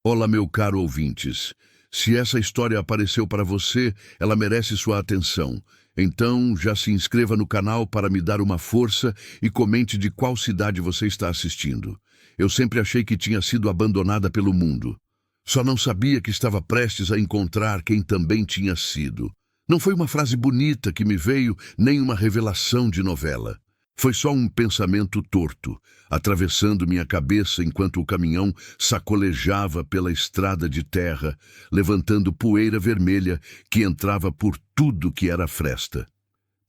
Olá, meu caro ouvintes. Se essa história apareceu para você, ela merece sua atenção. Então, já se inscreva no canal para me dar uma força e comente de qual cidade você está assistindo. Eu sempre achei que tinha sido abandonada pelo mundo. Só não sabia que estava prestes a encontrar quem também tinha sido. Não foi uma frase bonita que me veio, nem uma revelação de novela. Foi só um pensamento torto, atravessando minha cabeça enquanto o caminhão sacolejava pela estrada de terra, levantando poeira vermelha que entrava por tudo que era fresta.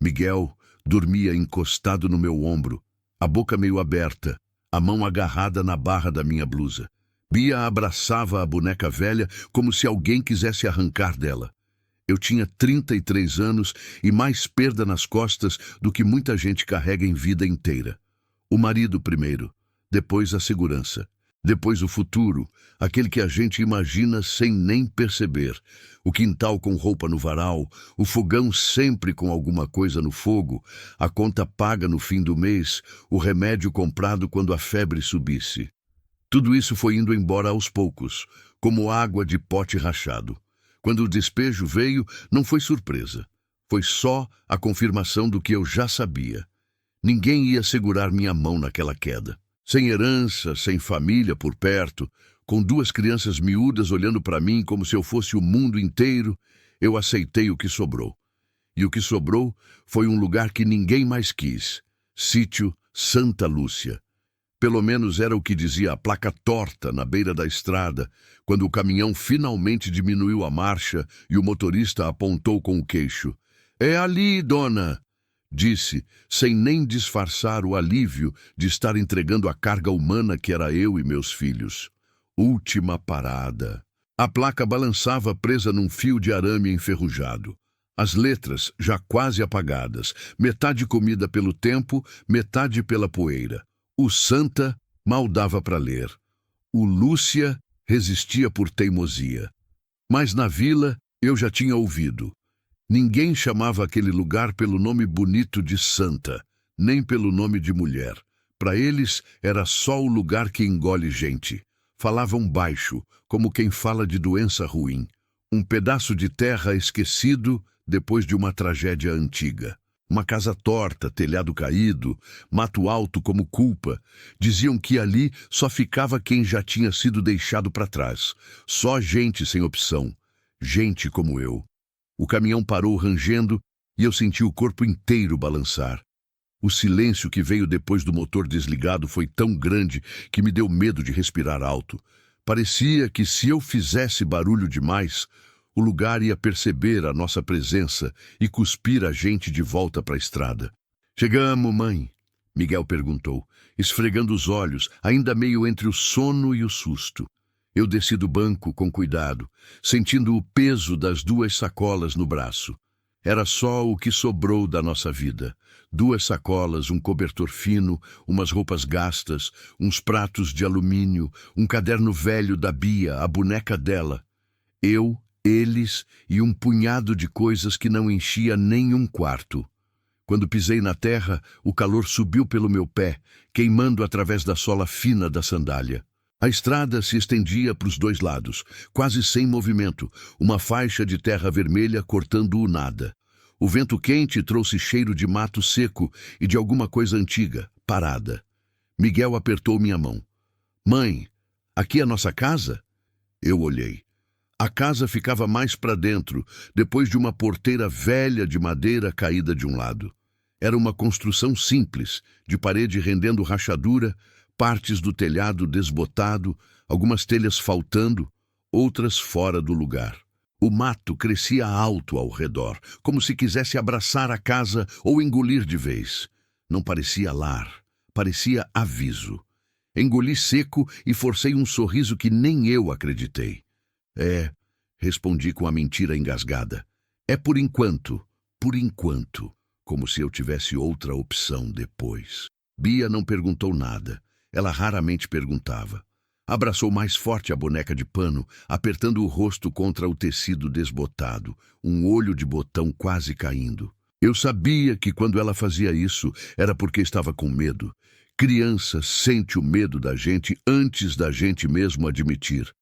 Miguel dormia encostado no meu ombro, a boca meio aberta, a mão agarrada na barra da minha blusa. Bia abraçava a boneca velha como se alguém quisesse arrancar dela. Eu tinha 33 anos e mais perda nas costas do que muita gente carrega em vida inteira. O marido primeiro, depois a segurança, depois o futuro, aquele que a gente imagina sem nem perceber. O quintal com roupa no varal, o fogão sempre com alguma coisa no fogo, a conta paga no fim do mês, o remédio comprado quando a febre subisse. Tudo isso foi indo embora aos poucos, como água de pote rachado. Quando o despejo veio, não foi surpresa. Foi só a confirmação do que eu já sabia. Ninguém ia segurar minha mão naquela queda. Sem herança, sem família por perto, com duas crianças miúdas olhando para mim como se eu fosse o mundo inteiro, eu aceitei o que sobrou. E o que sobrou foi um lugar que ninguém mais quis. Sítio Santa Lúcia. Pelo menos era o que dizia a placa torta na beira da estrada, quando o caminhão finalmente diminuiu a marcha e o motorista apontou com o queixo. "É ali, dona!" disse, sem nem disfarçar o alívio de estar entregando a carga humana que era eu e meus filhos. Última parada. A placa balançava presa num fio de arame enferrujado. As letras já quase apagadas, metade comida pelo tempo, metade pela poeira. O Santa mal dava para ler. O Lúcia resistia por teimosia. Mas na vila eu já tinha ouvido. Ninguém chamava aquele lugar pelo nome bonito de Santa, nem pelo nome de mulher. Para eles era só o lugar que engole gente. Falavam baixo, como quem fala de doença ruim. Um pedaço de terra esquecido depois de uma tragédia antiga. Uma casa torta, telhado caído, mato alto como culpa. Diziam que ali só ficava quem já tinha sido deixado para trás. Só gente sem opção. Gente como eu. O caminhão parou rangendo e eu senti o corpo inteiro balançar. O silêncio que veio depois do motor desligado foi tão grande que me deu medo de respirar alto. Parecia que se eu fizesse barulho demais, o lugar ia perceber a nossa presença e cuspir a gente de volta para a estrada. "Chegamos, mãe?" Miguel perguntou, esfregando os olhos, ainda meio entre o sono e o susto. Eu desci do banco com cuidado, sentindo o peso das duas sacolas no braço. Era só o que sobrou da nossa vida. 2 sacolas, um cobertor fino, umas roupas gastas, uns pratos de alumínio, um caderno velho da Bia, a boneca dela. Eu, eles e um punhado de coisas que não enchia nem um quarto. Quando pisei na terra, o calor subiu pelo meu pé, queimando através da sola fina da sandália. A estrada se estendia para os 2 lados, quase sem movimento, uma faixa de terra vermelha cortando o nada. O vento quente trouxe cheiro de mato seco e de alguma coisa antiga, parada. Miguel apertou minha mão. "Mãe, aqui é a nossa casa?" Eu olhei. A casa ficava mais para dentro, depois de uma porteira velha de madeira caída de um lado. Era uma construção simples, de parede rendendo rachadura, partes do telhado desbotado, algumas telhas faltando, outras fora do lugar. O mato crescia alto ao redor, como se quisesse abraçar a casa ou engolir de vez. Não parecia lar, parecia aviso. Engoli seco e forcei um sorriso que nem eu acreditei. "É", respondi com a mentira engasgada. "É por enquanto, como se eu tivesse outra opção depois." Bia não perguntou nada. Ela raramente perguntava. Abraçou mais forte a boneca de pano, apertando o rosto contra o tecido desbotado, um olho de botão quase caindo. Eu sabia que quando ela fazia isso era porque estava com medo. Criança sente o medo da gente antes da gente mesmo admitir.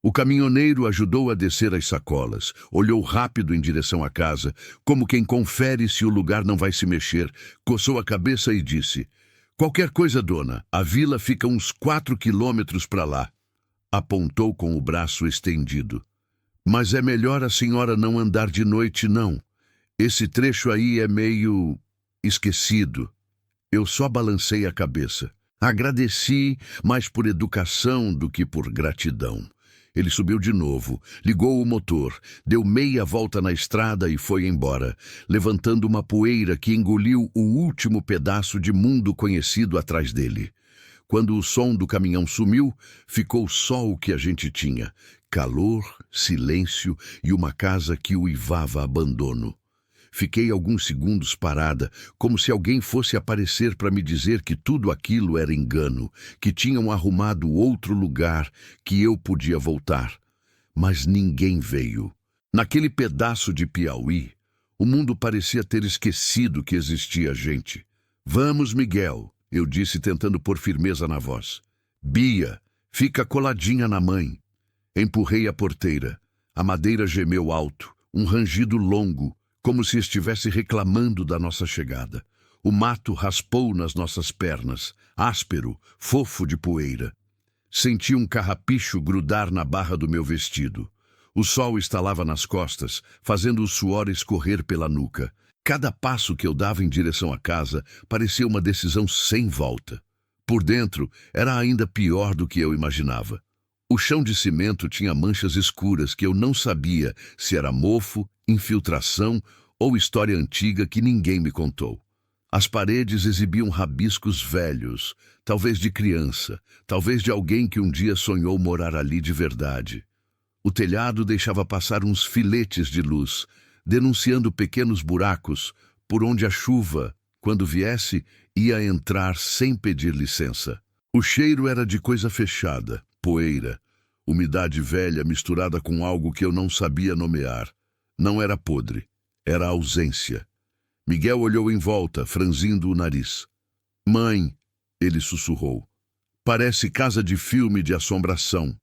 O caminhoneiro ajudou a descer as sacolas, olhou rápido em direção à casa, como quem confere se o lugar não vai se mexer, coçou a cabeça e disse: "Qualquer coisa, dona, a vila fica uns 4 quilômetros para lá." Apontou com o braço estendido. "Mas é melhor a senhora não andar de noite, não. Esse trecho aí é meio esquecido." Eu só balancei a cabeça. Agradeci, mais por educação do que por gratidão. Ele subiu de novo, ligou o motor, deu meia volta na estrada e foi embora, levantando uma poeira que engoliu o último pedaço de mundo conhecido atrás dele. Quando o som do caminhão sumiu, ficou só o que a gente tinha: calor, silêncio e uma casa que uivava abandono. Fiquei alguns segundos parada, como se alguém fosse aparecer para me dizer que tudo aquilo era engano, que tinham arrumado outro lugar, que eu podia voltar. Mas ninguém veio. Naquele pedaço de Piauí, o mundo parecia ter esquecido que existia gente. "Vamos, Miguel", eu disse, tentando pôr firmeza na voz. "Bia, fica coladinha na mãe." Empurrei a porteira. A madeira gemeu alto, um rangido longo, como se estivesse reclamando da nossa chegada. O mato raspou nas nossas pernas, áspero, fofo de poeira. Senti um carrapicho grudar na barra do meu vestido. O sol estalava nas costas, fazendo o suor escorrer pela nuca. Cada passo que eu dava em direção à casa parecia uma decisão sem volta. Por dentro, era ainda pior do que eu imaginava. O chão de cimento tinha manchas escuras que eu não sabia se era mofo, infiltração ou história antiga que ninguém me contou. As paredes exibiam rabiscos velhos, talvez de criança, talvez de alguém que um dia sonhou morar ali de verdade. O telhado deixava passar uns filetes de luz, denunciando pequenos buracos por onde a chuva, quando viesse, ia entrar sem pedir licença. O cheiro era de coisa fechada, poeira, umidade velha misturada com algo que eu não sabia nomear. Não era podre, era ausência. Miguel olhou em volta, franzindo o nariz. "Mãe", ele sussurrou, "parece casa de filme de assombração."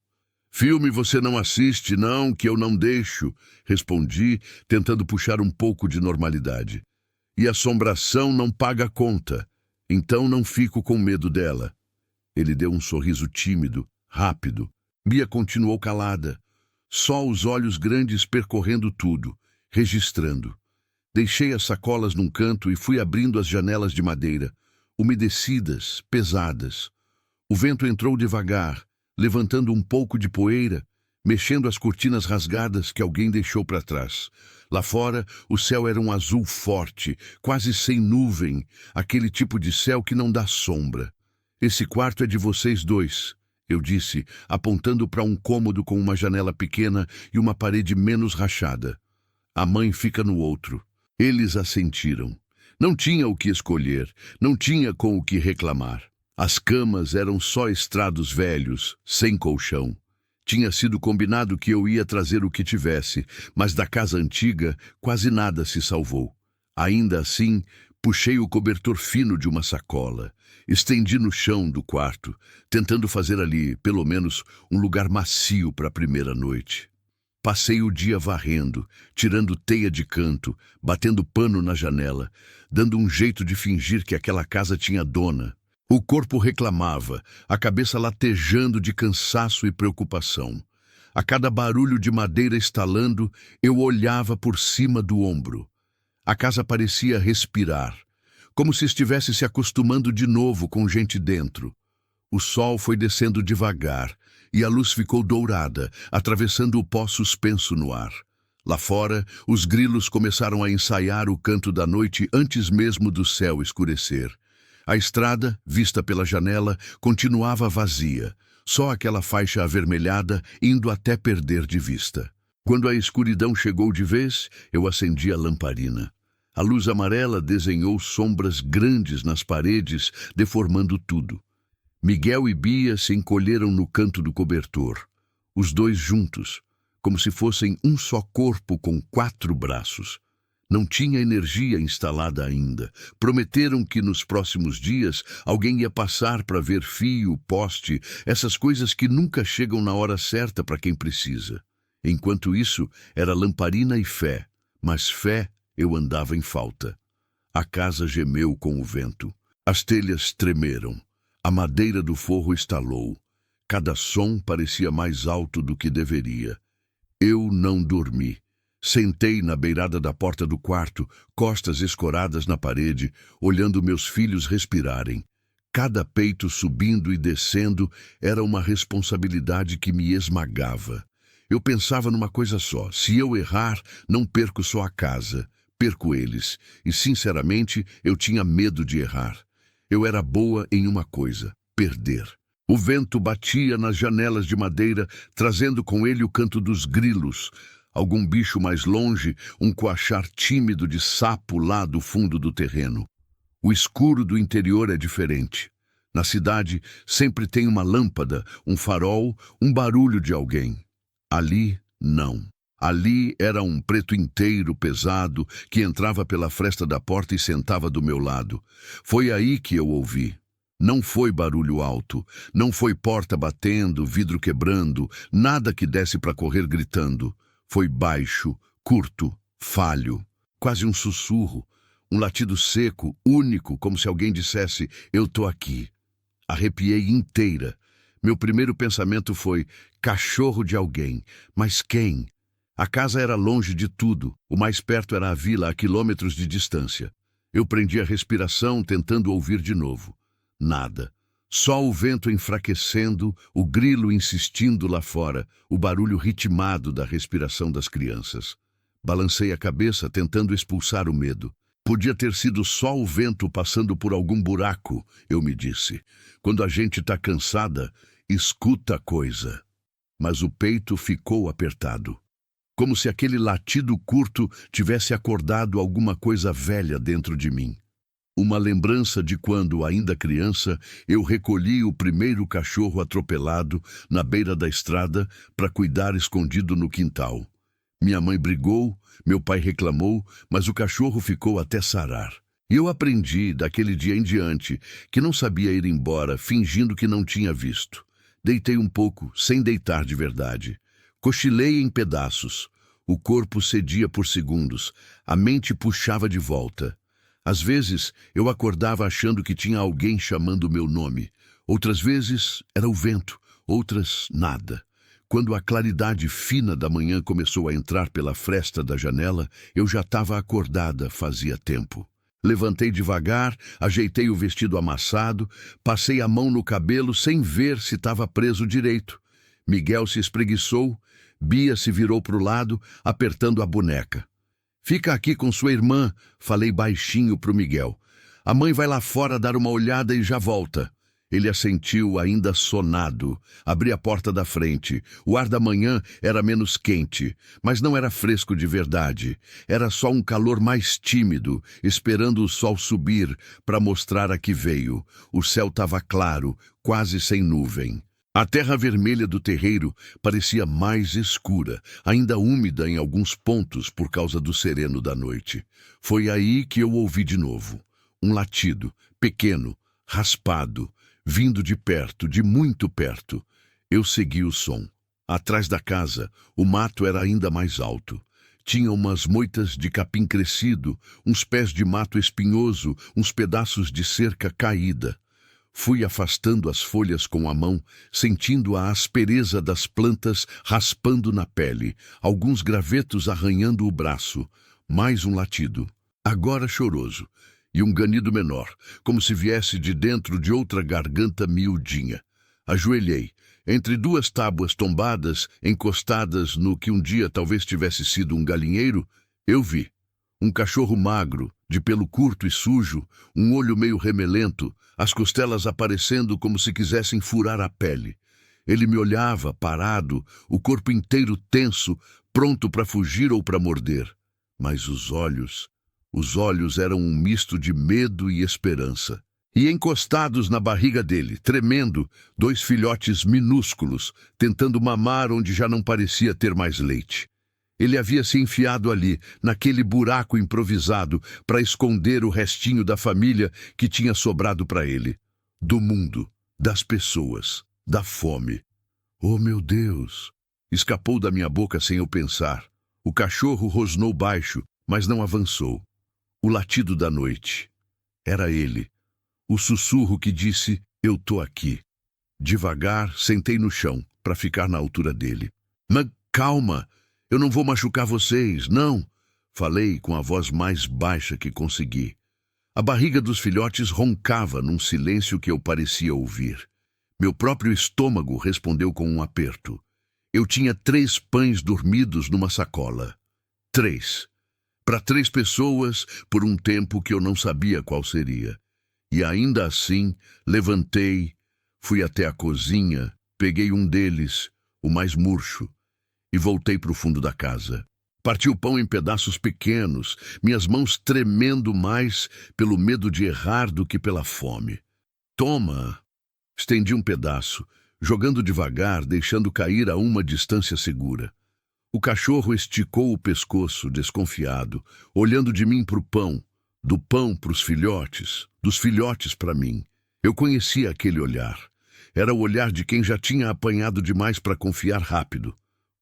"Filme você não assiste, não, que eu não deixo", respondi, tentando puxar um pouco de normalidade. "E assombração não paga conta, então não fico com medo dela." Ele deu um sorriso tímido, rápido. Bia continuou calada, só os olhos grandes percorrendo tudo, registrando. Deixei as sacolas num canto e fui abrindo as janelas de madeira, umedecidas, pesadas. O vento entrou devagar, levantando um pouco de poeira, mexendo as cortinas rasgadas que alguém deixou para trás. Lá fora, o céu era um azul forte, quase sem nuvem, aquele tipo de céu que não dá sombra. "Esse quarto é de vocês dois", eu disse, apontando para um cômodo com uma janela pequena e uma parede menos rachada. "A mãe fica no outro." Eles assentiram. Não tinha o que escolher, não tinha com o que reclamar. As camas eram só estrados velhos, sem colchão. Tinha sido combinado que eu ia trazer o que tivesse, mas da casa antiga quase nada se salvou. Ainda assim, puxei o cobertor fino de uma sacola. Estendi no chão do quarto, tentando fazer ali, pelo menos, um lugar macio para a primeira noite. Passei o dia varrendo, tirando teia de canto, batendo pano na janela, dando um jeito de fingir que aquela casa tinha dona. O corpo reclamava, a cabeça latejando de cansaço e preocupação. A cada barulho de madeira estalando, eu olhava por cima do ombro. A casa parecia respirar, como se estivesse se acostumando de novo com gente dentro. O sol foi descendo devagar e a luz ficou dourada, atravessando o pó suspenso no ar. Lá fora, os grilos começaram a ensaiar o canto da noite antes mesmo do céu escurecer. A estrada, vista pela janela, continuava vazia, só aquela faixa avermelhada indo até perder de vista. Quando a escuridão chegou de vez, eu acendi a lamparina. A luz amarela desenhou sombras grandes nas paredes, deformando tudo. Miguel e Bia se encolheram no canto do cobertor, os dois juntos, como se fossem um só corpo com 4 braços. Não tinha energia instalada ainda. Prometeram que nos próximos dias alguém ia passar para ver fio, poste, essas coisas que nunca chegam na hora certa para quem precisa. Enquanto isso, era lamparina e fé, mas fé eu andava em falta. A casa gemeu com o vento. As telhas tremeram. A madeira do forro estalou. Cada som parecia mais alto do que deveria. Eu não dormi. Sentei na beirada da porta do quarto, costas escoradas na parede, olhando meus filhos respirarem. Cada peito subindo e descendo era uma responsabilidade que me esmagava. Eu pensava numa coisa só: se eu errar, não perco só a casa, perco eles. E, sinceramente, eu tinha medo de errar. Eu era boa em uma coisa: perder. O vento batia nas janelas de madeira, trazendo com ele o canto dos grilos. Algum bicho mais longe, um coachar tímido de sapo lá do fundo do terreno. O escuro do interior é diferente. Na cidade, sempre tem uma lâmpada, um farol, um barulho de alguém. Ali, não. Ali era um preto inteiro, pesado, que entrava pela fresta da porta e sentava do meu lado. Foi aí que eu ouvi. Não foi barulho alto, não foi porta batendo, vidro quebrando, nada que desse para correr gritando. Foi baixo, curto, falho, quase um sussurro, um latido seco, único, como se alguém dissesse: eu tô aqui. Arrepiei inteira. Meu primeiro pensamento foi: cachorro de alguém. Mas quem? A casa era longe de tudo. O mais perto era a vila, a quilômetros de distância. Eu prendi a respiração, tentando ouvir de novo. Nada. Só o vento enfraquecendo, o grilo insistindo lá fora, o barulho ritmado da respiração das crianças. Balancei a cabeça, tentando expulsar o medo. Podia ter sido só o vento passando por algum buraco, eu me disse. Quando a gente está cansada, escuta a coisa. Mas o peito ficou apertado. Como se aquele latido curto tivesse acordado alguma coisa velha dentro de mim. Uma lembrança de quando, ainda criança, eu recolhi o primeiro cachorro atropelado na beira da estrada para cuidar escondido no quintal. Minha mãe brigou, meu pai reclamou, mas o cachorro ficou até sarar. E eu aprendi, daquele dia em diante, que não sabia ir embora, fingindo que não tinha visto. Deitei um pouco, sem deitar de verdade. Cochilei em pedaços. O corpo cedia por segundos, a mente puxava de volta. Às vezes, eu acordava achando que tinha alguém chamando o meu nome. Outras vezes, era o vento, outras, nada. Quando a claridade fina da manhã começou a entrar pela fresta da janela, eu já estava acordada fazia tempo. Levantei devagar, ajeitei o vestido amassado, passei a mão no cabelo sem ver se estava preso direito. Miguel se espreguiçou, Bia se virou para o lado, apertando a boneca. Fica aqui com sua irmã, falei baixinho para o Miguel. A mãe vai lá fora dar uma olhada e já volta. Ele assentiu, ainda sonado. Abri a porta da frente. O ar da manhã era menos quente, mas não era fresco de verdade. Era só um calor mais tímido, esperando o sol subir para mostrar a que veio. O céu estava claro, quase sem nuvem. A terra vermelha do terreiro parecia mais escura, ainda úmida em alguns pontos por causa do sereno da noite. Foi aí que eu ouvi de novo. Um latido, pequeno, raspado, vindo de perto, de muito perto. Eu segui o som. Atrás da casa, o mato era ainda mais alto. Tinha umas moitas de capim crescido, uns pés de mato espinhoso, uns pedaços de cerca caída. Fui afastando as folhas com a mão, sentindo a aspereza das plantas raspando na pele, alguns gravetos arranhando o braço. Mais um latido, agora choroso, e um ganido menor, como se viesse de dentro de outra garganta miudinha. Ajoelhei, entre duas tábuas tombadas, encostadas no que um dia talvez tivesse sido um galinheiro, eu vi. Um cachorro magro, de pelo curto e sujo, um olho meio remelento, as costelas aparecendo como se quisessem furar a pele. Ele me olhava, parado, o corpo inteiro tenso, pronto para fugir ou para morder. Mas os olhos eram um misto de medo e esperança. E encostados na barriga dele, tremendo, dois filhotes minúsculos, tentando mamar onde já não parecia ter mais leite. Ele havia se enfiado ali, naquele buraco improvisado, para esconder o restinho da família que tinha sobrado para ele. Do mundo, das pessoas, da fome. Oh, meu Deus! Escapou da minha boca sem eu pensar. O cachorro rosnou baixo, mas não avançou. O latido da noite. Era ele. O sussurro que disse, eu tô aqui. Devagar, sentei no chão, para ficar na altura dele. Mas calma! Eu não vou machucar vocês, não! Falei com a voz mais baixa que consegui. A barriga dos filhotes roncava num silêncio que eu parecia ouvir. Meu próprio estômago respondeu com um aperto. Eu tinha 3 pães dormidos numa sacola. 3. Para 3 pessoas, por um tempo que eu não sabia qual seria. E ainda assim, levantei, fui até a cozinha, peguei um deles, o mais murcho, e voltei para o fundo da casa. Parti o pão em pedaços pequenos, minhas mãos tremendo mais pelo medo de errar do que pela fome. Toma! Estendi um pedaço, jogando devagar, deixando cair a uma distância segura. O cachorro esticou o pescoço, desconfiado, olhando de mim para o pão, do pão para os filhotes, dos filhotes para mim. Eu conhecia aquele olhar. Era o olhar de quem já tinha apanhado demais para confiar rápido.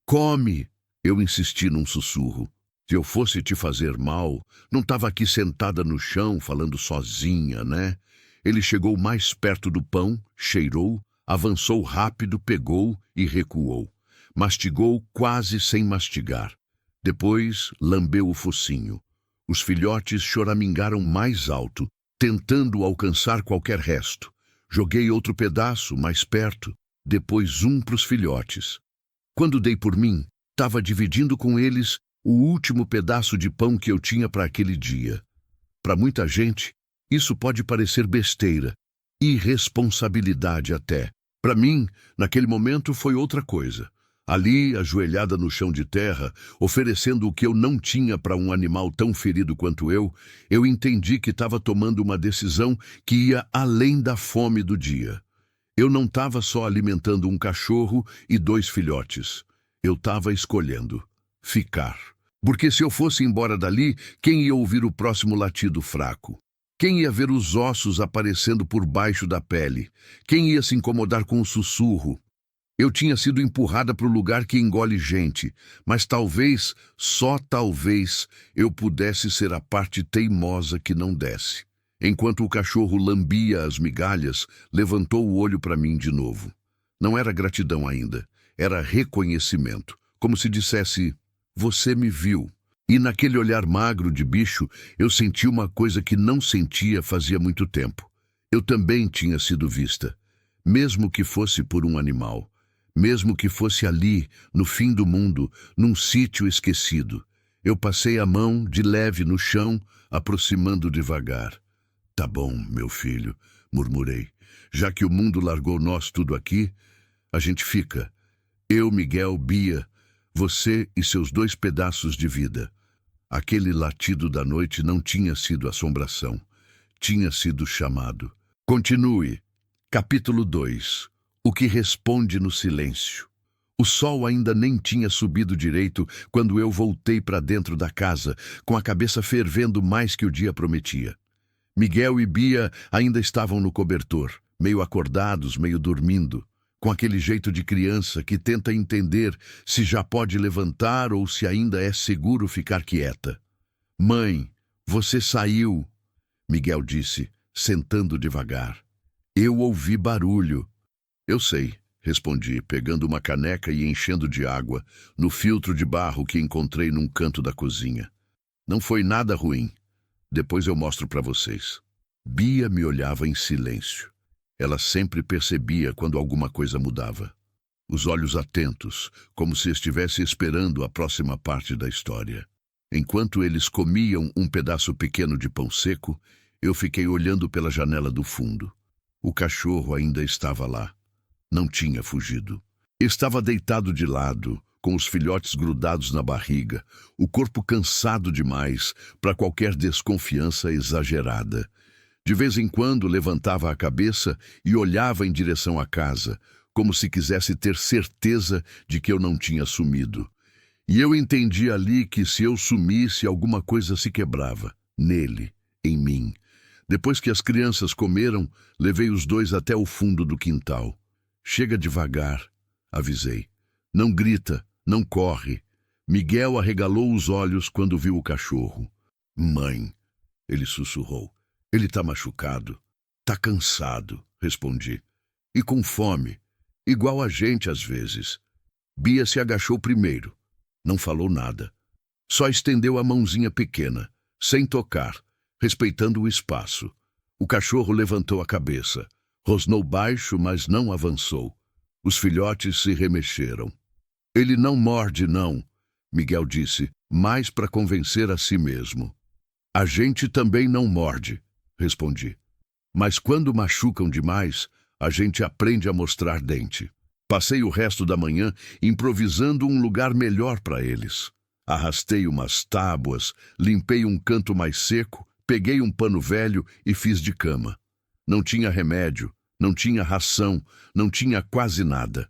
Come! Eu insisti num sussurro. Se eu fosse te fazer mal, não estava aqui sentada no chão, falando sozinha, né? Ele chegou mais perto do pão, cheirou, avançou rápido, pegou e recuou. Mastigou quase sem mastigar. Depois, lambeu o focinho. Os filhotes choramingaram mais alto, tentando alcançar qualquer resto. Joguei outro pedaço mais perto, depois um para os filhotes. Quando dei por mim, estava dividindo com eles o último pedaço de pão que eu tinha para aquele dia. Para muita gente, isso pode parecer besteira, irresponsabilidade até. Para mim, naquele momento foi outra coisa. Ali, ajoelhada no chão de terra, oferecendo o que eu não tinha para um animal tão ferido quanto eu entendi que estava tomando uma decisão que ia além da fome do dia. Eu não estava só alimentando um cachorro e 2 filhotes. Eu estava escolhendo ficar. Porque se eu fosse embora dali, quem ia ouvir o próximo latido fraco? Quem ia ver os ossos aparecendo por baixo da pele? Quem ia se incomodar com o sussurro? Eu tinha sido empurrada para o lugar que engole gente, mas talvez, só talvez, eu pudesse ser a parte teimosa que não desce. Enquanto o cachorro lambia as migalhas, levantou o olho para mim de novo. Não era gratidão ainda, era reconhecimento, como se dissesse, você me viu. E naquele olhar magro de bicho, eu senti uma coisa que não sentia fazia muito tempo. Eu também tinha sido vista, mesmo que fosse por um animal. Mesmo que fosse ali, no fim do mundo, num sítio esquecido. Eu passei a mão de leve no chão, aproximando devagar. Tá bom, meu filho, murmurei. Já que o mundo largou nós tudo aqui, a gente fica. Eu, Miguel, Bia, você e seus 2 pedaços de vida. Aquele latido da noite não tinha sido assombração. Tinha sido chamado. Continue. Capítulo 2. O que responde no silêncio. O sol ainda nem tinha subido direito quando eu voltei para dentro da casa, com a cabeça fervendo mais que o dia prometia. Miguel e Bia ainda estavam no cobertor, meio acordados, meio dormindo, com aquele jeito de criança que tenta entender se já pode levantar ou se ainda é seguro ficar quieta. Mãe, você saiu, Miguel disse, sentando devagar. Eu ouvi barulho. Eu sei, respondi, pegando uma caneca e enchendo de água no filtro de barro que encontrei num canto da cozinha. Não foi nada ruim. Depois eu mostro para vocês. Bia me olhava em silêncio. Ela sempre percebia quando alguma coisa mudava. Os olhos atentos, como se estivesse esperando a próxima parte da história. Enquanto eles comiam um pedaço pequeno de pão seco, eu fiquei olhando pela janela do fundo. O cachorro ainda estava lá. Não tinha fugido. Estava deitado de lado, com os filhotes grudados na barriga, o corpo cansado demais para qualquer desconfiança exagerada. De vez em quando levantava a cabeça e olhava em direção à casa, como se quisesse ter certeza de que eu não tinha sumido. E eu entendi ali que se eu sumisse, alguma coisa se quebrava. Nele, em mim. Depois que as crianças comeram, levei os dois até o fundo do quintal. Chega devagar, avisei. Não grita, não corre. Miguel arregalou os olhos quando viu o cachorro. Mãe, ele sussurrou. Ele tá machucado. Tá cansado, respondi. E com fome, igual a gente às vezes. Bia se agachou primeiro. Não falou nada. Só estendeu a mãozinha pequena, sem tocar, respeitando o espaço. O cachorro levantou a cabeça. Rosnou baixo, mas não avançou. Os filhotes se remexeram. Ele não morde, não, Miguel disse, mais para convencer a si mesmo. A gente também não morde, respondi. Mas quando machucam demais, a gente aprende a mostrar dente. Passei o resto da manhã improvisando um lugar melhor para eles. Arrastei umas tábuas, limpei um canto mais seco, peguei um pano velho e fiz de cama. Não tinha remédio, não tinha ração, não tinha quase nada.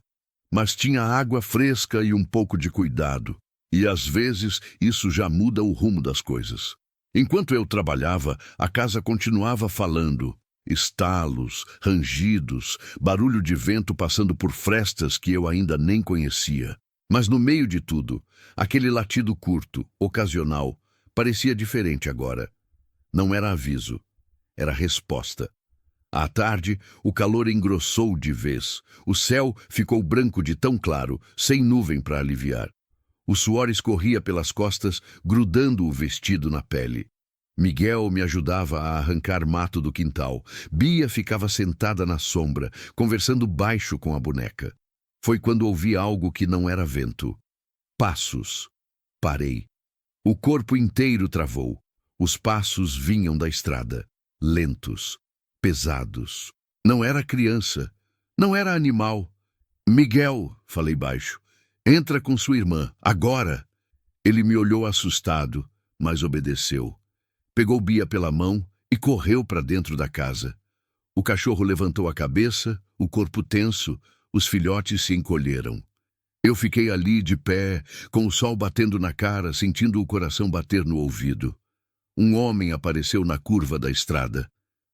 Mas tinha água fresca e um pouco de cuidado. E às vezes isso já muda o rumo das coisas. Enquanto eu trabalhava, a casa continuava falando. Estalos, rangidos, barulho de vento passando por frestas que eu ainda nem conhecia. Mas no meio de tudo, aquele latido curto, ocasional, parecia diferente agora. Não era aviso, era resposta. À tarde, o calor engrossou de vez. O céu ficou branco de tão claro, sem nuvem para aliviar. O suor escorria pelas costas, grudando o vestido na pele. Miguel me ajudava a arrancar mato do quintal. Bia ficava sentada na sombra, conversando baixo com a boneca. Foi quando ouvi algo que não era vento. Passos. Parei. O corpo inteiro travou. Os passos vinham da estrada, lentos, pesados. Não era criança, não era animal. Miguel, falei baixo, entra com sua irmã, agora. Ele me olhou assustado, mas obedeceu. Pegou Bia pela mão e correu para dentro da casa. O cachorro levantou a cabeça, o corpo tenso, os filhotes se encolheram. Eu fiquei ali de pé, com o sol batendo na cara, sentindo o coração bater no ouvido. Um homem apareceu na curva da estrada.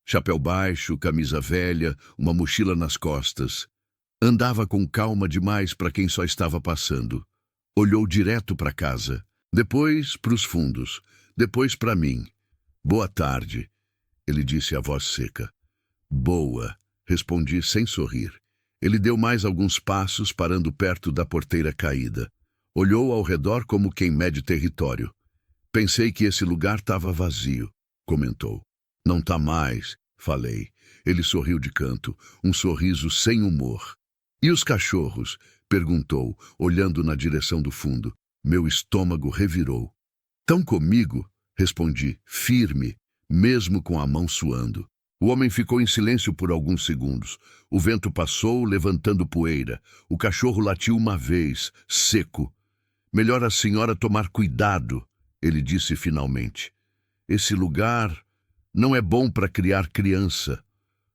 Chapéu baixo, camisa velha, uma mochila nas costas. Andava com calma demais para quem só estava passando. Olhou direto para casa, depois para os fundos, depois para mim. Boa tarde, ele disse a voz seca. Boa, respondi sem sorrir. Ele deu mais alguns passos, parando perto da porteira caída. Olhou ao redor como quem mede território. Pensei que esse lugar estava vazio, comentou. Não tá mais, falei. Ele sorriu de canto, um sorriso sem humor. E os cachorros? Perguntou, olhando na direção do fundo. Meu estômago revirou. Tão comigo? Respondi, firme, mesmo com a mão suando. O homem ficou em silêncio por alguns segundos. O vento passou, levantando poeira. O cachorro latiu uma vez, seco. Melhor a senhora tomar cuidado, ele disse finalmente. Esse lugar não é bom para criar criança.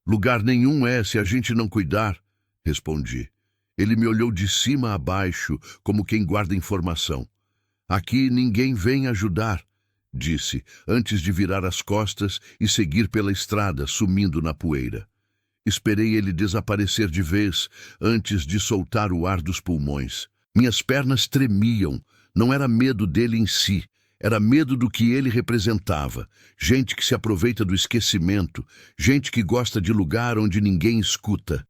Lugar nenhum é se a gente não cuidar, respondi. Ele me olhou de cima a baixo, como quem guarda informação. Aqui ninguém vem ajudar, disse, antes de virar as costas e seguir pela estrada, sumindo na poeira. Esperei ele desaparecer de vez, antes de soltar o ar dos pulmões. Minhas pernas tremiam. Não era medo dele em si, era medo do que ele representava. Gente que se aproveita do esquecimento, gente que gosta de lugar onde ninguém escuta.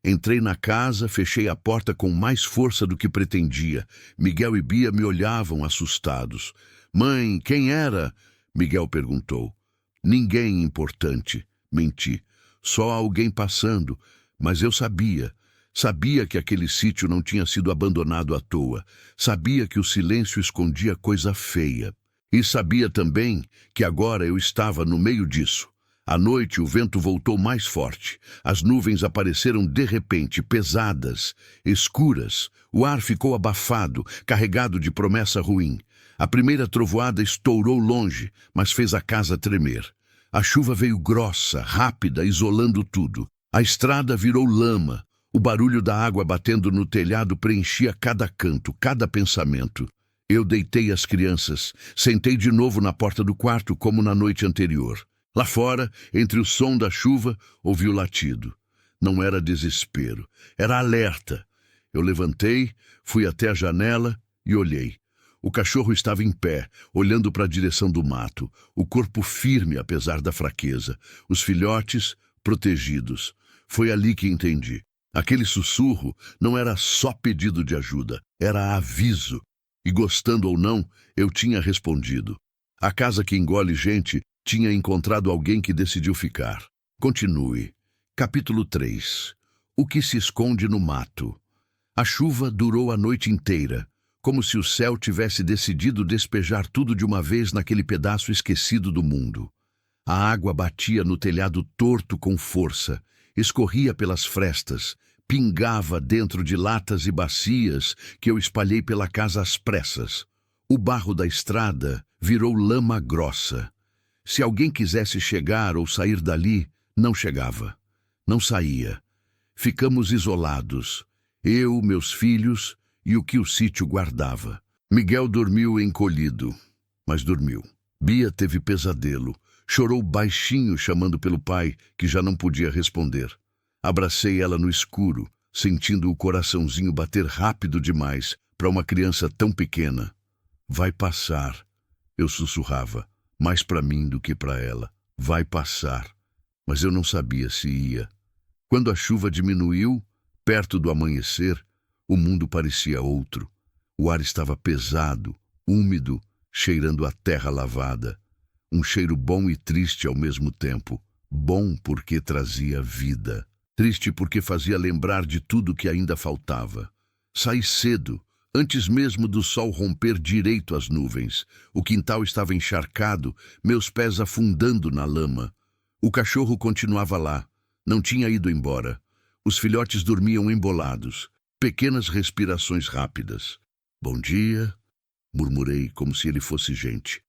Entrei na casa, fechei a porta com mais força do que pretendia. Miguel e Bia me olhavam assustados. Mãe, quem era? Miguel perguntou. Ninguém importante, menti. Só alguém passando, mas eu sabia. Sabia que aquele sítio não tinha sido abandonado à toa. Sabia que o silêncio escondia coisa feia. E sabia também que agora eu estava no meio disso. À noite o vento voltou mais forte. As nuvens apareceram de repente, pesadas, escuras. O ar ficou abafado, carregado de promessa ruim. A primeira trovoada estourou longe, mas fez a casa tremer. A chuva veio grossa, rápida, isolando tudo. A estrada virou lama. O barulho da água batendo no telhado preenchia cada canto, cada pensamento. Eu deitei as crianças, sentei de novo na porta do quarto como na noite anterior. Lá fora, entre o som da chuva, ouvi o latido. Não era desespero, era alerta. Eu levantei, fui até a janela e olhei. O cachorro estava em pé, olhando para a direção do mato, o corpo firme apesar da fraqueza, os filhotes protegidos. Foi ali que entendi. Aquele sussurro não era só pedido de ajuda, era aviso. E gostando ou não, eu tinha respondido. A casa que engole gente tinha encontrado alguém que decidiu ficar. Continue. Capítulo 3. O que se esconde no mato. A chuva durou a noite inteira, como se o céu tivesse decidido despejar tudo de uma vez naquele pedaço esquecido do mundo. A água batia no telhado torto com força, escorria pelas frestas, pingava dentro de latas e bacias que eu espalhei pela casa às pressas. O barro da estrada virou lama grossa. Se alguém quisesse chegar ou sair dali, não chegava. Não saía. Ficamos isolados, eu, meus filhos e o que o sítio guardava. Miguel dormiu encolhido, mas dormiu. Bia teve pesadelo. Chorou baixinho chamando pelo pai, que já não podia responder. Abracei ela no escuro, sentindo o coraçãozinho bater rápido demais para uma criança tão pequena. Vai passar, eu sussurrava, mais para mim do que para ela. Vai passar, mas eu não sabia se ia. Quando a chuva diminuiu, perto do amanhecer, o mundo parecia outro. O ar estava pesado, úmido, cheirando a terra lavada. Um cheiro bom e triste ao mesmo tempo. Bom porque trazia vida. Triste porque fazia lembrar de tudo que ainda faltava. Saí cedo, antes mesmo do sol romper direito as nuvens. O quintal estava encharcado, meus pés afundando na lama. O cachorro continuava lá, não tinha ido embora. Os filhotes dormiam embolados, pequenas respirações rápidas. Bom dia, murmurei como se ele fosse gente.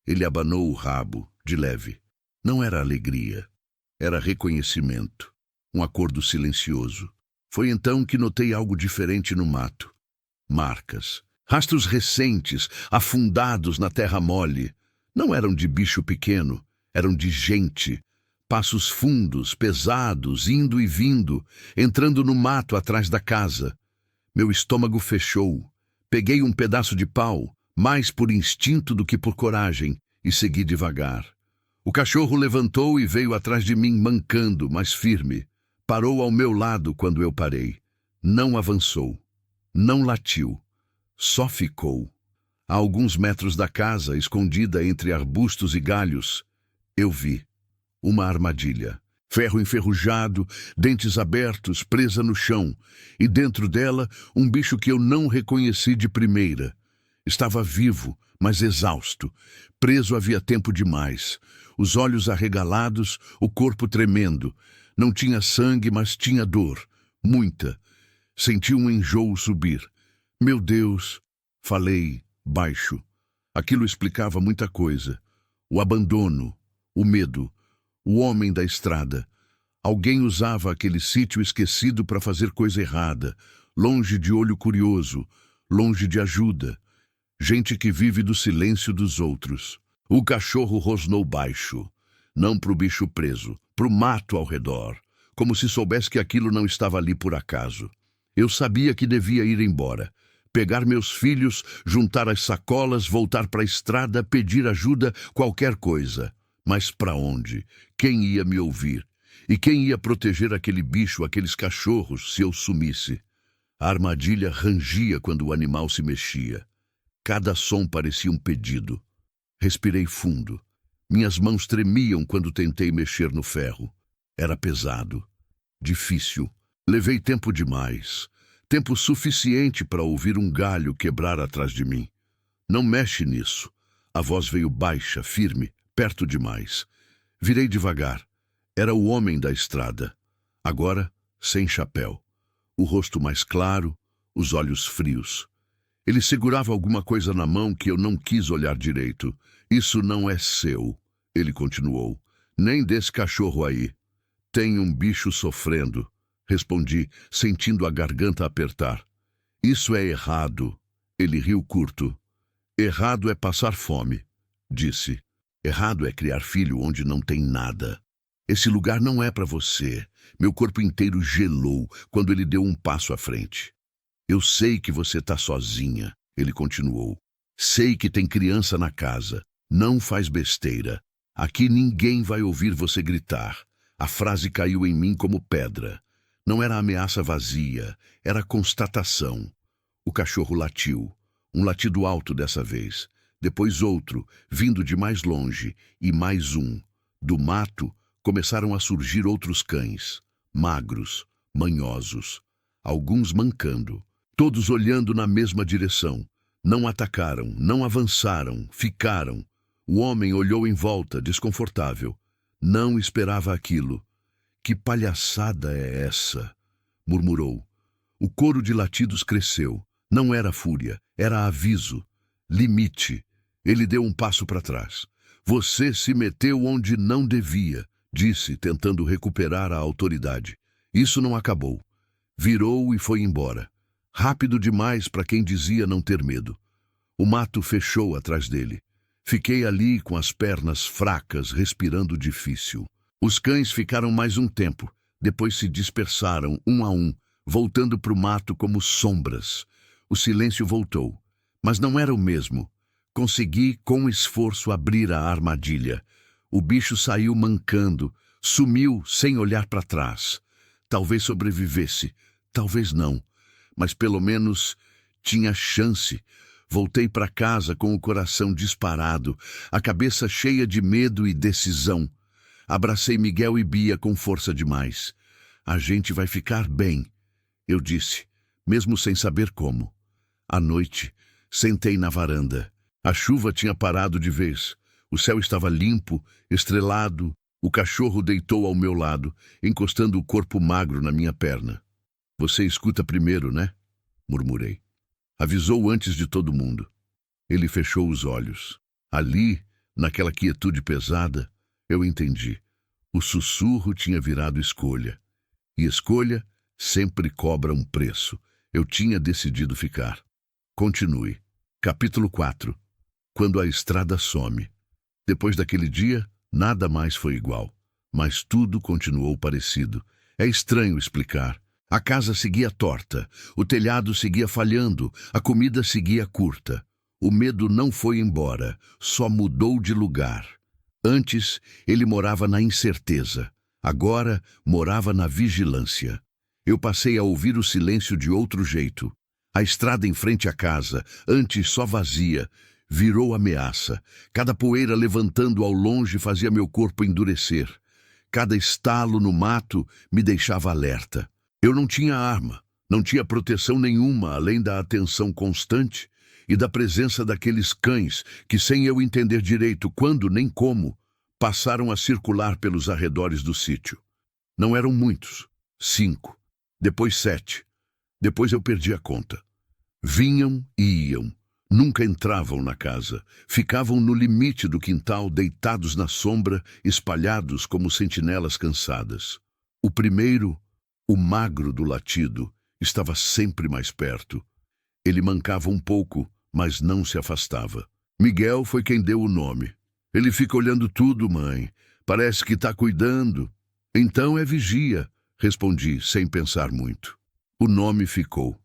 Ele abanou o rabo, de leve. Não era alegria, era reconhecimento. Um acordo silencioso. Foi então que notei algo diferente no mato. Marcas. Rastros recentes, afundados na terra mole. Não eram de bicho pequeno, eram de gente. Passos fundos, pesados, indo e vindo, entrando no mato atrás da casa. Meu estômago fechou. Peguei um pedaço de pau, mais por instinto do que por coragem, e segui devagar. O cachorro levantou e veio atrás de mim mancando, mas firme. Parou ao meu lado quando eu parei. Não avançou. Não latiu. Só ficou. A alguns metros da casa, escondida entre arbustos e galhos, eu vi uma armadilha. Ferro enferrujado, dentes abertos, presa no chão, e dentro dela um bicho que eu não reconheci de primeira. Estava vivo, mas exausto. Preso havia tempo demais. Os olhos arregalados, o corpo tremendo. Não tinha sangue, mas tinha dor. Muita. Senti um enjoo subir. Meu Deus! Falei, baixo. Aquilo explicava muita coisa. O abandono, o medo, o homem da estrada. Alguém usava aquele sítio esquecido para fazer coisa errada, longe de olho curioso, longe de ajuda. Gente que vive do silêncio dos outros. O cachorro rosnou baixo. Não para o bicho preso, para o mato ao redor, como se soubesse que aquilo não estava ali por acaso. Eu sabia que devia ir embora, pegar meus filhos, juntar as sacolas, voltar para a estrada, pedir ajuda, qualquer coisa. Mas para onde? Quem ia me ouvir? E quem ia proteger aquele bicho, aqueles cachorros, se eu sumisse? A armadilha rangia quando o animal se mexia. Cada som parecia um pedido. Respirei fundo. Minhas mãos tremiam quando tentei mexer no ferro. Era pesado. Difícil. Levei tempo demais. Tempo suficiente para ouvir um galho quebrar atrás de mim. Não mexe nisso. A voz veio baixa, firme, perto demais. Virei devagar. Era o homem da estrada. Agora, sem chapéu. O rosto mais claro, os olhos frios. Ele segurava alguma coisa na mão que eu não quis olhar direito. Isso não é seu, ele continuou. Nem desse cachorro aí. Tem um bicho sofrendo, respondi, sentindo a garganta apertar. Isso é errado. Ele riu curto. Errado é passar fome, disse. Errado é criar filho onde não tem nada. Esse lugar não é para você. Meu corpo inteiro gelou quando ele deu um passo à frente. Eu sei que você está sozinha, ele continuou. Sei que tem criança na casa. Não faz besteira. Aqui ninguém vai ouvir você gritar. A frase caiu em mim como pedra. Não era ameaça vazia, era constatação. O cachorro latiu. Um latido alto dessa vez. Depois outro, vindo de mais longe, e mais um. Do mato, começaram a surgir outros cães. Magros, manhosos. Alguns mancando. Todos olhando na mesma direção. Não atacaram, não avançaram, ficaram. O homem olhou em volta, desconfortável. Não esperava aquilo. Que palhaçada é essa? Murmurou. O coro de latidos cresceu. Não era fúria, era aviso. Limite. Ele deu um passo para trás. Você se meteu onde não devia, disse, tentando recuperar a autoridade. Isso não acabou. Virou e foi embora. Rápido demais para quem dizia não ter medo. O mato fechou atrás dele. Fiquei ali com as pernas fracas, respirando difícil. Os cães ficaram mais um tempo, depois se dispersaram, um a um, voltando para o mato como sombras. O silêncio voltou, mas não era o mesmo. Consegui, com esforço, abrir a armadilha. O bicho saiu mancando, sumiu sem olhar para trás. Talvez sobrevivesse, talvez não, mas pelo menos tinha chance. Voltei para casa com o coração disparado, a cabeça cheia de medo e decisão. Abracei Miguel e Bia com força demais. A gente vai ficar bem, eu disse, mesmo sem saber como. À noite, sentei na varanda. A chuva tinha parado de vez. O céu estava limpo, estrelado. O cachorro deitou ao meu lado, encostando o corpo magro na minha perna. Você escuta primeiro, né? Murmurei. Avisou antes de todo mundo. Ele fechou os olhos. Ali, naquela quietude pesada, eu entendi. O sussurro tinha virado escolha. E escolha sempre cobra um preço. Eu tinha decidido ficar. Continue. Capítulo 4. Quando a estrada some. Depois daquele dia, nada mais foi igual. Mas tudo continuou parecido. É estranho explicar. A casa seguia torta, o telhado seguia falhando, a comida seguia curta. O medo não foi embora, só mudou de lugar. Antes, ele morava na incerteza. Agora, morava na vigilância. Eu passei a ouvir o silêncio de outro jeito. A estrada em frente à casa, antes só vazia, virou ameaça. Cada poeira levantando ao longe fazia meu corpo endurecer. Cada estalo no mato me deixava alerta. Eu não tinha arma, não tinha proteção nenhuma além da atenção constante e da presença daqueles cães que, sem eu entender direito quando nem como, passaram a circular pelos arredores do sítio. Não eram muitos, 5, depois 7, depois eu perdi a conta. Vinham e iam, nunca entravam na casa, ficavam no limite do quintal deitados na sombra, espalhados como sentinelas cansadas. O primeiro, o magro do latido, estava sempre mais perto. Ele mancava um pouco, mas não se afastava. Miguel foi quem deu o nome. Ele fica olhando tudo, mãe. Parece que está cuidando. Então é vigia, respondi, sem pensar muito. O nome ficou.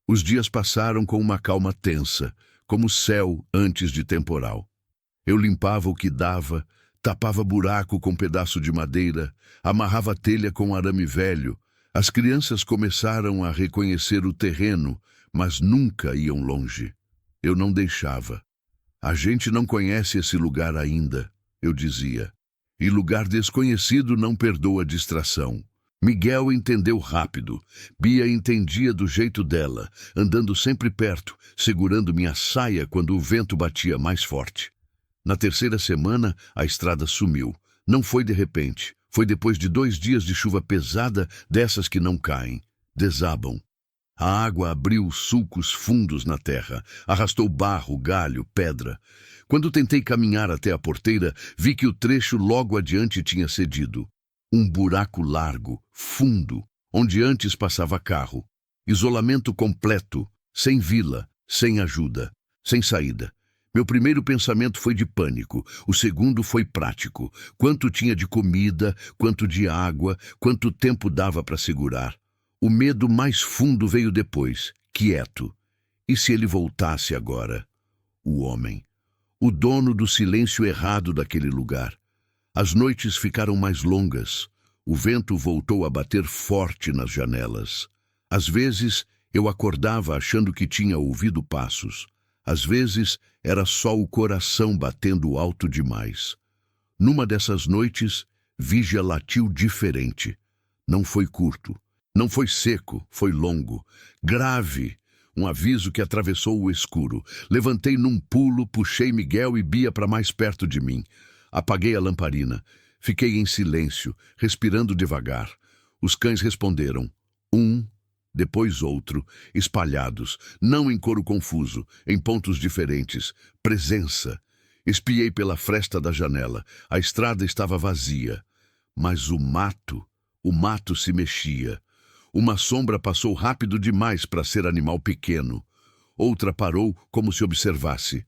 Os dias passaram com uma calma tensa, como céu antes de temporal. Eu limpava o que dava, tapava buraco com pedaço de madeira, amarrava telha com arame velho. As crianças começaram a reconhecer o terreno, mas nunca iam longe. Eu não deixava. A gente não conhece esse lugar ainda, eu dizia. E lugar desconhecido não perdoa distração. Miguel entendeu rápido. Bia entendia do jeito dela, andando sempre perto, segurando minha saia quando o vento batia mais forte. Na terceira semana, a estrada sumiu. Não foi de repente. Foi depois de 2 dias de chuva pesada, dessas que não caem, desabam. A água abriu sulcos fundos na terra, arrastou barro, galho, pedra. Quando tentei caminhar até a porteira, vi que o trecho logo adiante tinha cedido. Um buraco largo, fundo, onde antes passava carro. Isolamento completo, sem vila, sem ajuda, sem saída. Meu primeiro pensamento foi de pânico, o segundo foi prático. Quanto tinha de comida, quanto de água, quanto tempo dava para segurar? O medo mais fundo veio depois, quieto. E se ele voltasse agora? O homem, o dono do silêncio errado daquele lugar. As noites ficaram mais longas. O vento voltou a bater forte nas janelas. Às vezes, eu acordava achando que tinha ouvido passos. Às vezes, era só o coração batendo alto demais. Numa dessas noites, Vigia latiu diferente. Não foi curto, não foi seco, foi longo, grave, um aviso que atravessou o escuro. Levantei num pulo, puxei Miguel e Bia para mais perto de mim. Apaguei a lamparina. Fiquei em silêncio, respirando devagar. Os cães responderam. Um, depois outro, espalhados, não em coro confuso, em pontos diferentes. Presença. Espiei pela fresta da janela. A estrada estava vazia. Mas o mato se mexia. Uma sombra passou rápido demais para ser animal pequeno. Outra parou como se observasse.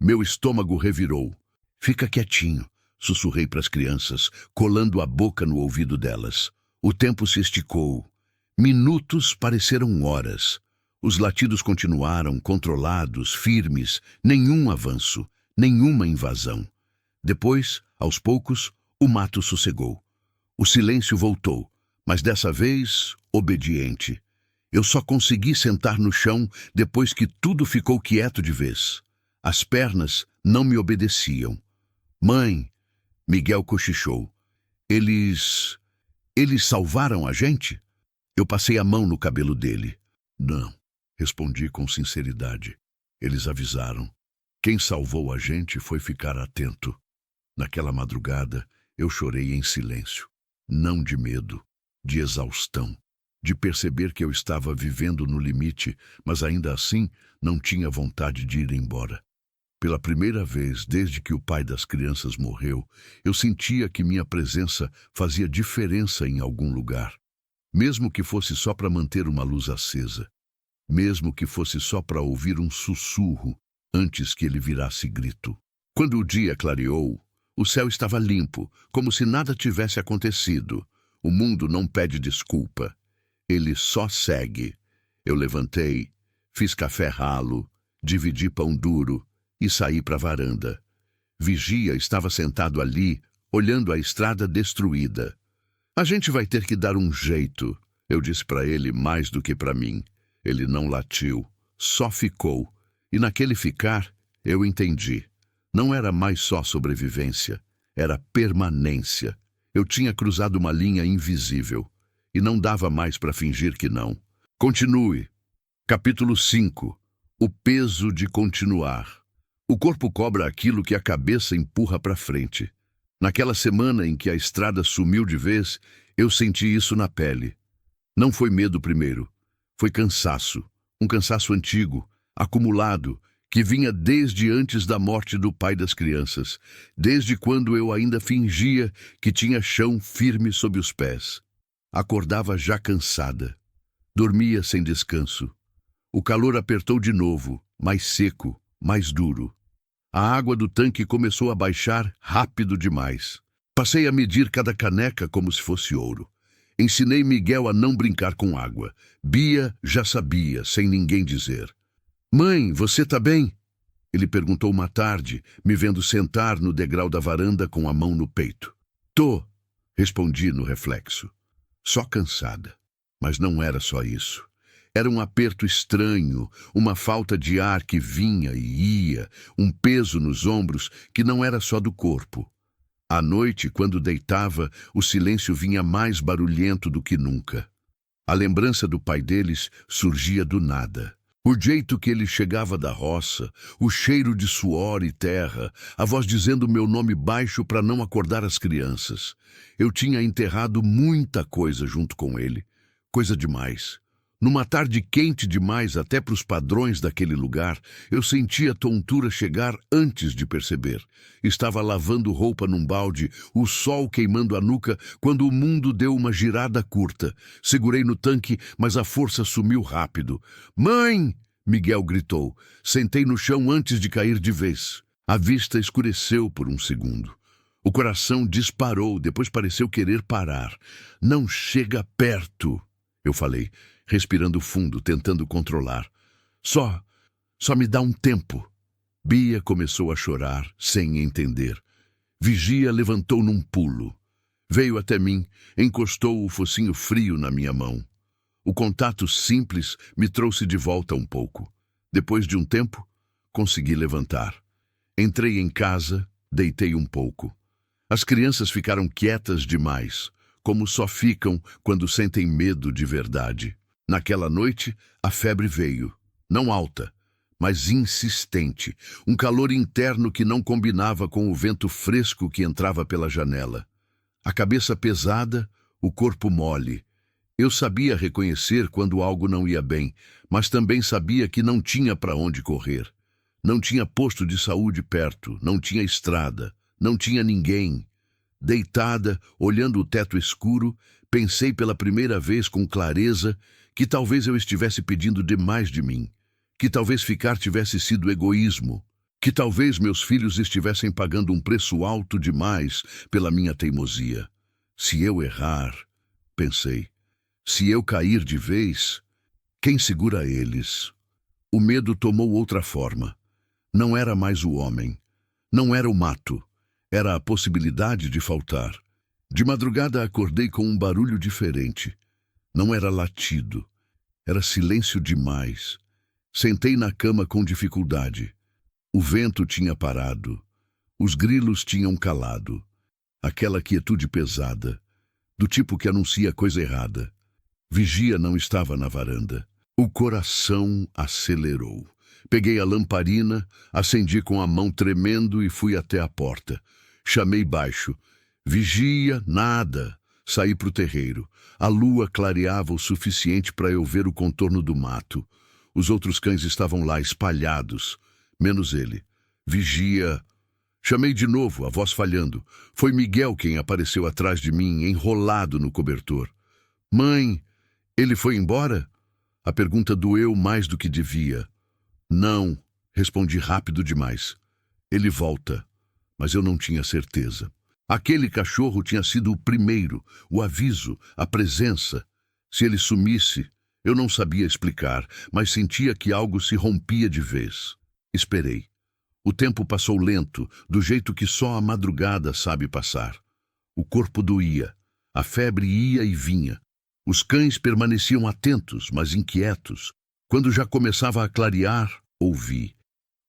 Meu estômago revirou. Fica quietinho, sussurrei para as crianças, colando a boca no ouvido delas. O tempo se esticou. Minutos pareceram horas. Os latidos continuaram, controlados, firmes, nenhum avanço, nenhuma invasão. Depois, aos poucos, o mato sossegou. O silêncio voltou, mas dessa vez, obediente. Eu só consegui sentar no chão depois que tudo ficou quieto de vez. As pernas não me obedeciam. Mãe, Miguel cochichou. Eles salvaram a gente? Eu passei a mão no cabelo dele. Não, respondi com sinceridade. Eles avisaram. Quem salvou a gente foi ficar atento. Naquela madrugada, eu chorei em silêncio. Não de medo, de exaustão, de perceber que eu estava vivendo no limite, mas ainda assim não tinha vontade de ir embora. Pela primeira vez desde que o pai das crianças morreu, eu sentia que minha presença fazia diferença em algum lugar. Mesmo que fosse só para manter uma luz acesa. Mesmo que fosse só para ouvir um sussurro antes que ele virasse grito. Quando o dia clareou, o céu estava limpo, como se nada tivesse acontecido. O mundo não pede desculpa. Ele só segue. Eu levantei, fiz café ralo, dividi pão duro e saí para a varanda. Vigia estava sentado ali, olhando a estrada destruída. A gente vai ter que dar um jeito, eu disse para ele mais do que para mim. Ele não latiu, só ficou. E naquele ficar, eu entendi. Não era mais só sobrevivência, era permanência. Eu tinha cruzado uma linha invisível e não dava mais para fingir que não. Continue. Capítulo 5. O peso de continuar. O corpo cobra aquilo que a cabeça empurra para frente. Naquela semana em que a estrada sumiu de vez, eu senti isso na pele. Não foi medo primeiro, foi cansaço. Um cansaço antigo, acumulado, que vinha desde antes da morte do pai das crianças, desde quando eu ainda fingia que tinha chão firme sob os pés. Acordava já cansada. Dormia sem descanso. O calor apertou de novo, mais seco, mais duro. A água do tanque começou a baixar rápido demais. Passei a medir cada caneca como se fosse ouro. Ensinei Miguel a não brincar com água. Bia já sabia, sem ninguém dizer. Mãe, você tá bem? Ele perguntou uma tarde, me vendo sentar no degrau da varanda com a mão no peito. Tô, respondi no reflexo. Só cansada. Mas não era só isso. Era um aperto estranho, uma falta de ar que vinha e ia, um peso nos ombros que não era só do corpo. À noite, quando deitava, o silêncio vinha mais barulhento do que nunca. A lembrança do pai deles surgia do nada. O jeito que ele chegava da roça, o cheiro de suor e terra, a voz dizendo meu nome baixo para não acordar as crianças. Eu tinha enterrado muita coisa junto com ele, coisa demais. Numa tarde quente demais até para os padrões daquele lugar, eu senti a tontura chegar antes de perceber. Estava lavando roupa num balde, o sol queimando a nuca, quando o mundo deu uma girada curta. Segurei no tanque, mas a força sumiu rápido. Mãe! Miguel gritou. Sentei no chão antes de cair de vez. A vista escureceu por um segundo. O coração disparou, depois pareceu querer parar. Não chega perto, eu falei, respirando fundo, tentando controlar. Só me dá um tempo. Bia começou a chorar, sem entender. Vigia levantou num pulo. Veio até mim, encostou o focinho frio na minha mão. O contato simples me trouxe de volta um pouco. Depois de um tempo, consegui levantar. Entrei em casa, deitei um pouco. As crianças ficaram quietas demais, como só ficam quando sentem medo de verdade. Naquela noite, a febre veio, não alta, mas insistente, um calor interno que não combinava com o vento fresco que entrava pela janela. A cabeça pesada, o corpo mole. Eu sabia reconhecer quando algo não ia bem, mas também sabia que não tinha para onde correr. Não tinha posto de saúde perto, não tinha estrada, não tinha ninguém. Deitada, olhando o teto escuro, pensei pela primeira vez com clareza que talvez eu estivesse pedindo demais de mim, que talvez ficar tivesse sido egoísmo, que talvez meus filhos estivessem pagando um preço alto demais pela minha teimosia. Se eu errar, pensei, se eu cair de vez, quem segura eles? O medo tomou outra forma. Não era mais o homem, não era o mato, era a possibilidade de faltar. De madrugada acordei com um barulho diferente. Não era latido, era silêncio demais. Sentei na cama com dificuldade. O vento tinha parado, os grilos tinham calado. Aquela quietude pesada, do tipo que anuncia coisa errada. Vigia não estava na varanda. O coração acelerou. Peguei a lamparina, acendi com a mão tremendo e fui até a porta. Chamei baixo. Vigia, nada. Saí para o terreiro. A lua clareava o suficiente para eu ver o contorno do mato. Os outros cães estavam lá espalhados, menos ele. Vigia. Chamei de novo, a voz falhando. Foi Miguel quem apareceu atrás de mim, enrolado no cobertor. Mãe, ele foi embora? A pergunta doeu mais do que devia. Não, respondi rápido demais. Ele volta, mas eu não tinha certeza. Aquele cachorro tinha sido o primeiro, o aviso, a presença. Se ele sumisse, eu não sabia explicar, mas sentia que algo se rompia de vez. Esperei. O tempo passou lento, do jeito que só a madrugada sabe passar. O corpo doía, a febre ia e vinha. Os cães permaneciam atentos, mas inquietos. Quando já começava a clarear, ouvi.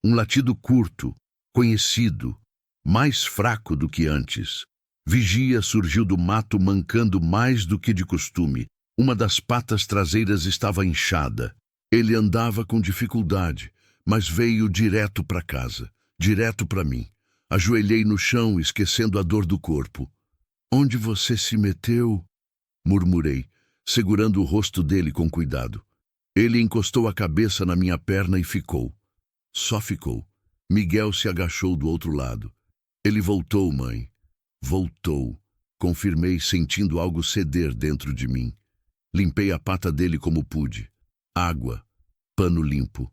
Um latido curto, conhecido, mais fraco do que antes. Vigia surgiu do mato mancando mais do que de costume. Uma das patas traseiras estava inchada. Ele andava com dificuldade, mas veio direto para casa, direto para mim. Ajoelhei no chão, esquecendo a dor do corpo. Onde você se meteu? Murmurei, segurando o rosto dele com cuidado. Ele encostou a cabeça na minha perna e ficou. Só ficou. Miguel se agachou do outro lado. Ele voltou, mãe. Voltou. Confirmei, sentindo algo ceder dentro de mim. Limpei a pata dele como pude. Água. Pano limpo.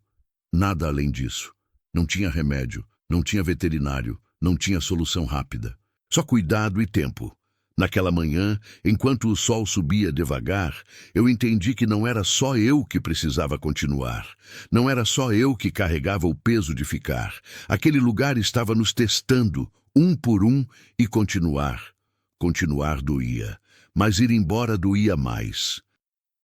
Nada além disso. Não tinha remédio, não tinha veterinário, não tinha solução rápida. Só cuidado e tempo. Naquela manhã, enquanto o sol subia devagar, eu entendi que não era só eu que precisava continuar. Não era só eu que carregava o peso de ficar. Aquele lugar estava nos testando, um por um, e continuar. Continuar doía, mas ir embora doía mais.